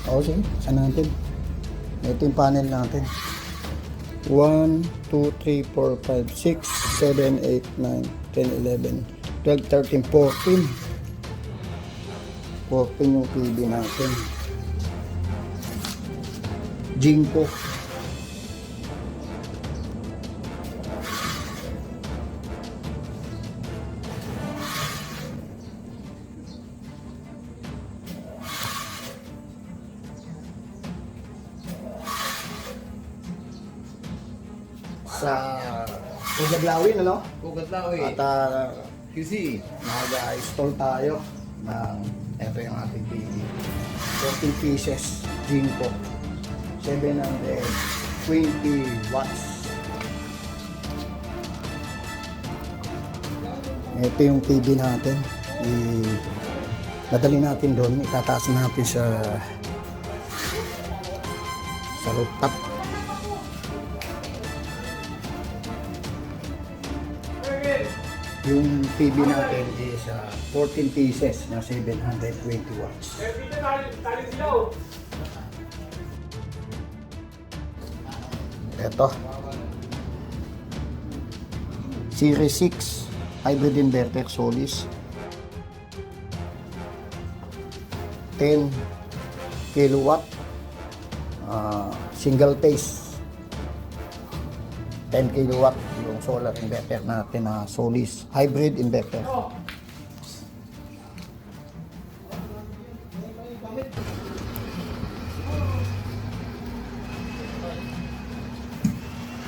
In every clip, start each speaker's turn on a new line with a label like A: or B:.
A: O sige, saan natin? Ito yung panel natin. 1, 2, 3, 4, 5, 6, 7, 8, 9, 10, 11, 12, 13, 14. 14 yung TV natin. Jinko. Sa Ugaglawin, ano?
B: Ugaglawin.
A: At
B: QC.
A: nag-install tayo ng ito yung ating TV. 14 pieces, Jinko. 720 watts. Ito yung TV natin. Nadali natin doon. Itataas natin sa rooftop. Yung TV natin is 14 pieces na 720 watts. Ito. Series 6 hybrid inverter Solis. 10 kilowatt single phase. 10 kilowatt yung solar inverter natin na Solis hybrid inverter.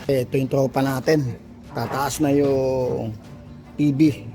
A: Ito yung tropa natin. Tataas na yung TV.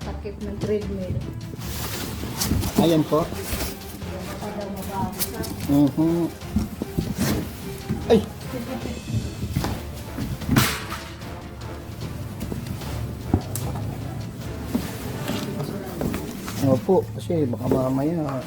C: Takip ng treadmill.
A: Ayan po. Ay! Opo, kasi baka mamaya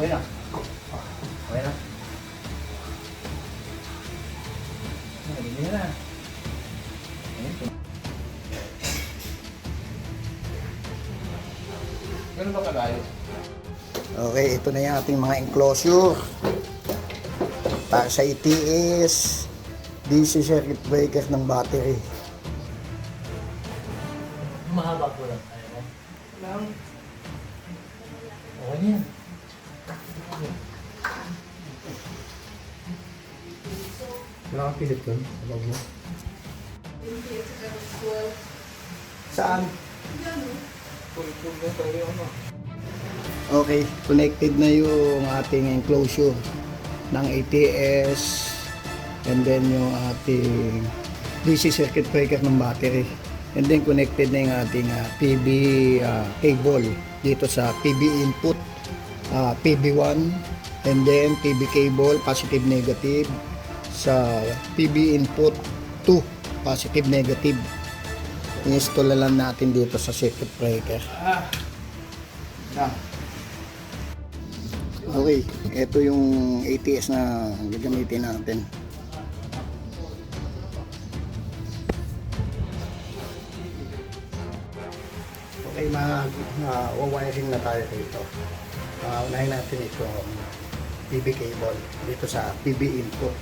A: okay na. Okay na. Hindi na.
B: Ganun ba kalayo?
A: Okay, ito na yung ating mga enclosure. Para sa ETS, DC circuit breaker ng battery.
B: Mahaba po lang. Ayaw mo? Lang. Okay yan. Nakapilit ko. Abag mo.
A: Saan?
B: Pulpul na tayo ano.
A: Okay, connected na yung ating enclosure ng ATS and then yung ating DC circuit breaker ng battery. And then connected na yung ating PB cable dito sa PB input, PB1, and then PB cable, positive negative, sa PB input 2, positive negative. I-install lang natin dito sa circuit breaker. Okay, ito yung ATS na gagamitin natin. Okay, wawiring na tayo dito. Unahin natin ito PB cable dito sa PB input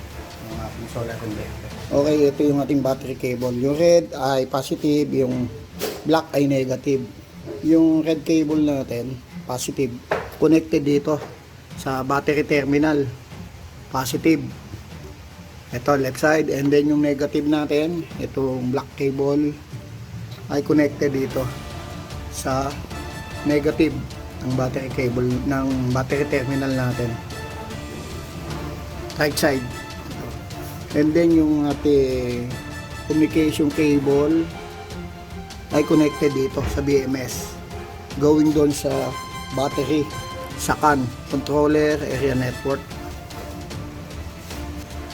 A: ng ating solar inverter. Okay, ito yung ating battery cable. Yung red ay positive, yung black ay negative. Yung red cable natin, positive, connected dito sa battery terminal, positive. Ito left side, and then yung negative natin, itong black cable ay connected dito sa negative ng battery cable ng battery terminal natin, right side. And then yung ating communication cable ay connected dito sa BMS, going doon sa battery, sa CAN, controller area network.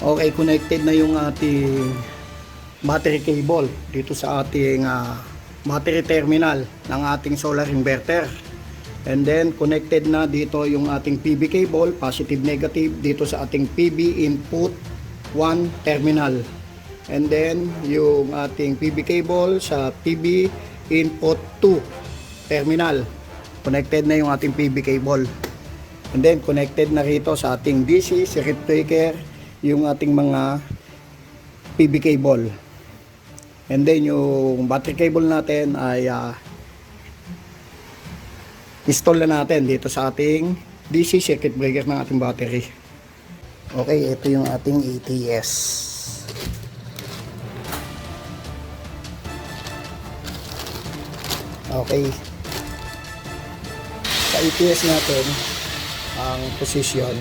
A: Okay, connected na yung ating battery cable dito sa ating battery terminal ng ating solar inverter. And then connected na dito yung ating PB cable, positive negative, dito sa ating PB input 1 terminal. And then yung ating PB cable sa PB input 2 terminal. Connected na yung ating PB cable. And then connected na rito sa ating DC circuit breaker yung ating mga PB cable. And then yung battery cable natin ay install na natin dito sa ating DC circuit breaker ng ating battery. Okay, ito yung ating ATS. Okay. Sa ATS natin, ang position,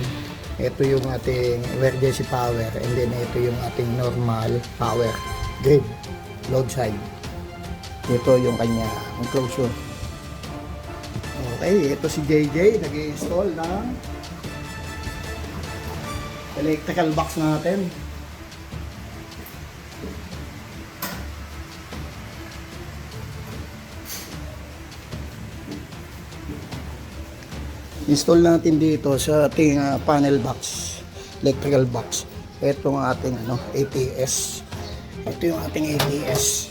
A: ito yung ating emergency power, and then ito yung ating normal power grid, load side. Ito yung kanya enclosure. Okay, ito si JJ, nag-i-install ng electrical box natin. Install natin dito sa ating panel box, electrical box. Ito ang ating ATS. Ito yung ating ATS.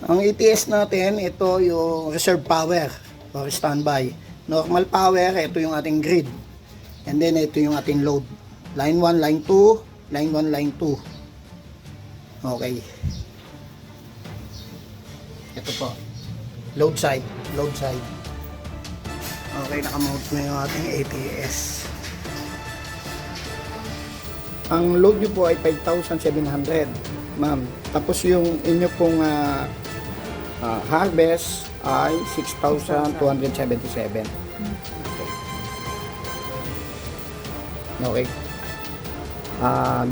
A: Ang ATS natin, ito yung reserve power or standby. Normal power, ito yung ating grid. And then ito yung ating load. Line 1, line 2, line 1, line 2. Okay. Ito po. Load side, load side. Okay, nakamount na yung ating ATS. Ang load nyo po ay 5,700, ma'am. Tapos yung inyo pong harvest ay 6,277. Okay.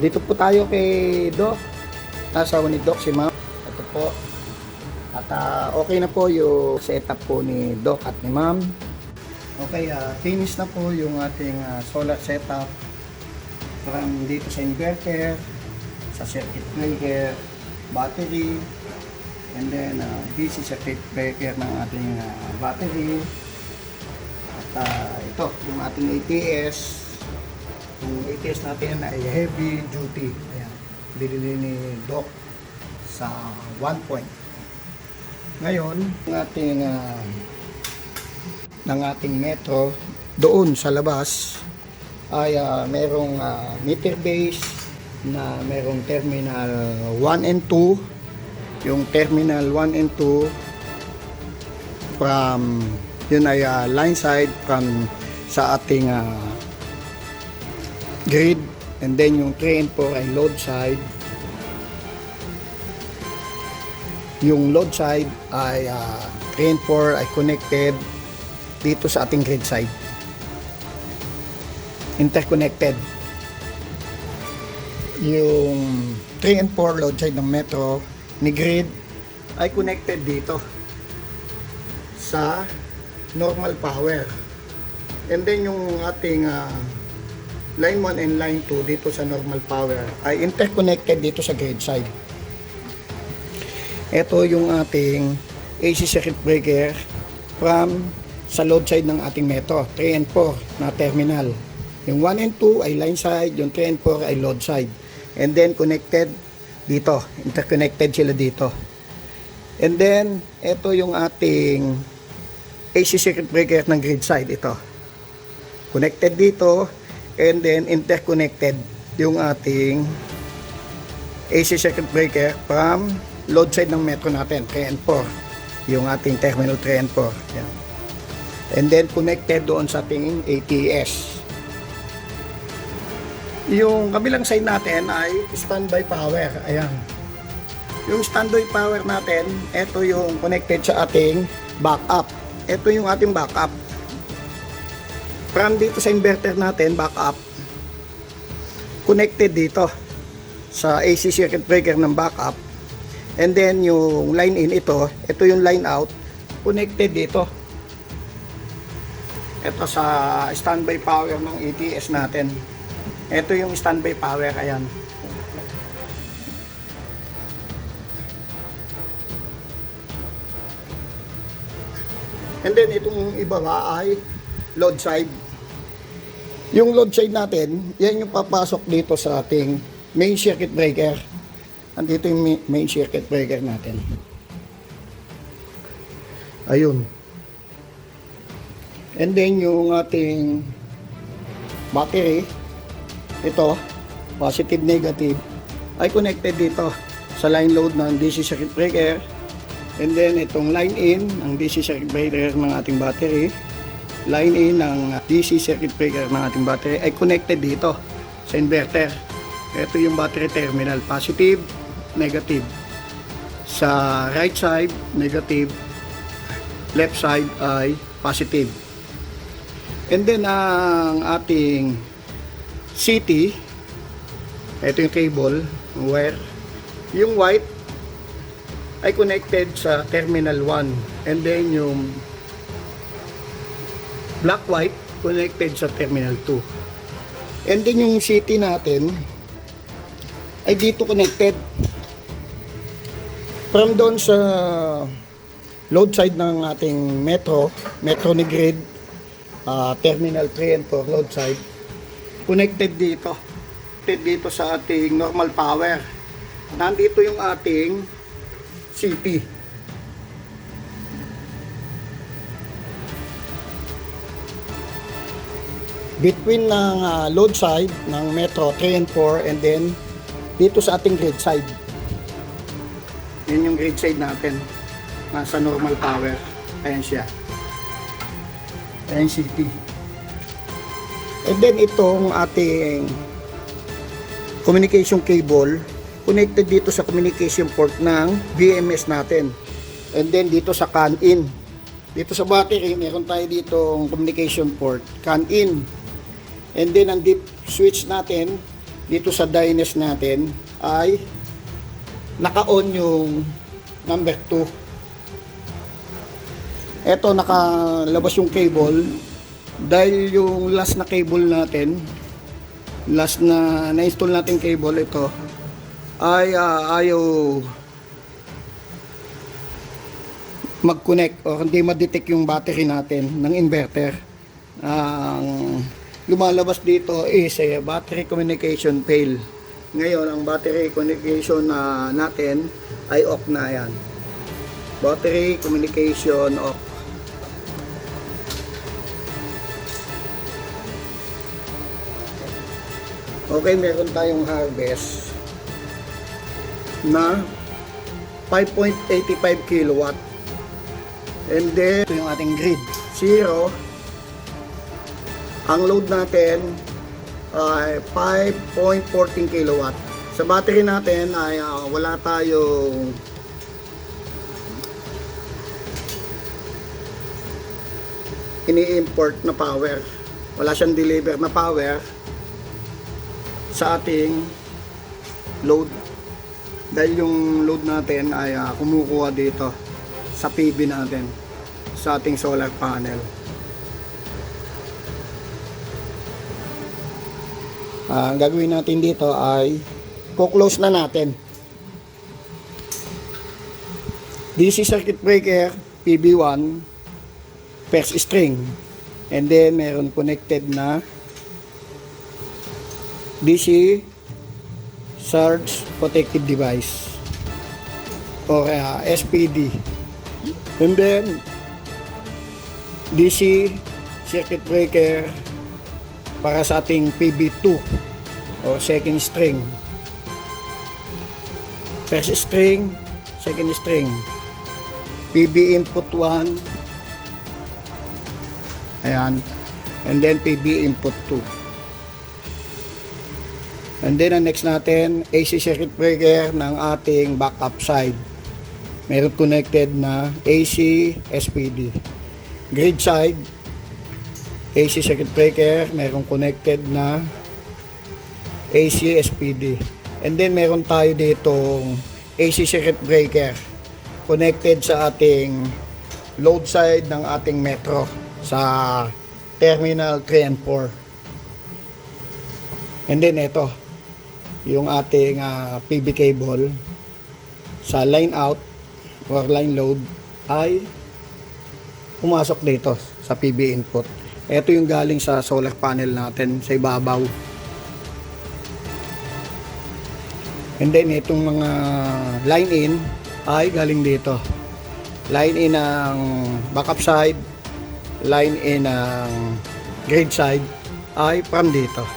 A: Dito po tayo kay Doc. Asawa ni Doc si ma'am. Ito po. At okay na po yung setup po ni Doc at ni ma'am. Okay, finish na po yung ating solar setup. From dito sa inverter, sa circuit breaker, battery, and then DC circuit breaker ng ating battery. At ito, yung ating ATS. Yung ATS natin ay heavy duty. Ayan, binili ni Doc sa 1 point. Ngayon, ng ating metro doon sa labas ay merong meter base na merong terminal 1 and 2. Yung terminal 1 and 2 from yun ay line side from sa ating grid, and then yung 3 and 4 ay load side. Yung load side ay 3 and 4 ay connected dito sa ating grid side, interconnected. Yung 3 and 4 load side ng metro ni grid ay connected dito sa normal power, and then yung ating line 1 and line 2 dito sa normal power ay interconnected dito sa grid side. Ito yung ating AC circuit breaker from sa load side ng ating metro, 3 and 4 na terminal. Yung 1 and 2 ay line side, yung 3 and 4 ay load side. and then connected dito, interconnected sila dito. And then ito yung ating AC circuit breaker ng grid side, ito connected dito, and then interconnected yung ating AC circuit breaker from load side ng metro natin, 3 and 4, yung ating terminal 3 and 4. Yan. And then connected doon sa ating ATS. Yung kabilang side natin ay standby power. Ayan. Yung standby power natin, ito yung connected sa ating backup. Ito yung ating backup. From dito sa inverter natin, backup, connected dito sa AC circuit breaker ng backup. And then yung line in, ito yung line out, connected dito. Ito sa standby power ng ATS natin. Ito yung standby power, ayan. And then itong iba ay load side. Yung load side natin, yan yung papasok dito sa ating main circuit breaker. Andito yung main circuit breaker natin. Ayun. And then yung ating battery, ito, positive, negative, ay connected dito sa line load ng DC circuit breaker. And then itong line in ng DC circuit breaker ng ating battery, line in ng DC circuit breaker ng ating battery ay connected dito sa inverter. Ito yung battery terminal, positive, negative. Sa right side, negative. Left side ay positive. And then ang ating CT, ito yung cable, wire. Yung white ay connected sa terminal 1. And then yung black white connected sa terminal 2. And then yung CT natin ay dito connected. From doon sa load side ng ating metro ni grid, terminal 3 and 4 load side, connected dito sa ating normal power. Nandito yung ating CT. Between ng load side ng metro 3 and 4, and then dito sa ating grid side. Yun yung grid side natin. Nasa normal power. Ayan siya. NCT. And then itong ating communication cable connected dito sa communication port ng BMS natin. And then dito sa CAN in. Dito sa battery, meron tayo ditong communication port, CAN in. And then ang deep switch natin dito sa DINES natin ay naka-on yung number 2. Eto, nakalabas yung cable dahil yung last na cable natin, last na na-install natin cable, ito ay ayaw mag-connect o hindi ma-detect yung battery natin ng inverter. Ang lumalabas dito is battery communication fail. Ngayon ang battery communication natin ay off na yan. Battery communication off. Okay, meron tayong harvest na 5.85 kilowatt. And then, ito yung ating grid. 0. Ang load natin ay 5.14 kilowatt. Sa battery natin ay wala tayong ini-import na power. Wala siyang deliver na power sa ating load, dahil yung load natin ay kumukuha dito sa PV natin, sa ating solar panel. Ang gagawin natin dito ay close na natin. DC circuit breaker PB1 first string, and then meron connected na DC Surge Protective Device or SPD. And then DC circuit breaker para sa ating PB2 o second string. First string, second string. PB input 1. Ayan. And then PB input 2. And then ang next natin, AC circuit breaker ng ating backup side. Meron connected na AC SPD. Grid side, AC circuit breaker, meron connected na AC SPD. And then meron tayo ditong AC circuit breaker connected sa ating load side ng ating metro sa terminal 3 and 4. And then ito, yung ating PB cable sa line out or line load ay pumasok dito sa PB input. Ito yung galing sa solar panel natin sa ibabaw. And then itong mga line in ay galing dito. Line in ng backup side, line in ng grid side ay from dito.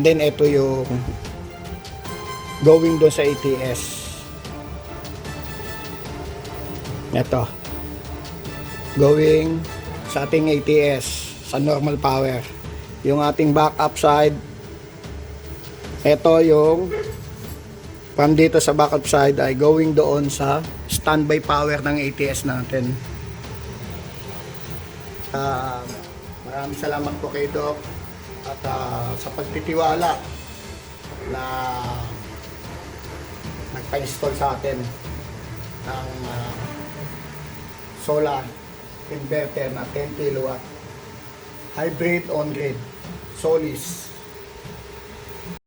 A: And then ito yung going doon sa ATS. Ito. Going sa ating ATS sa normal power. Yung ating backup side. Ito yung from dito sa backup side ay going doon sa standby power ng ATS natin. Maraming salamat po kay Doc at sa pagtitiwala na nagpa-install sa atin ng solar inverter na 10 kilowatt hybrid on grid Solis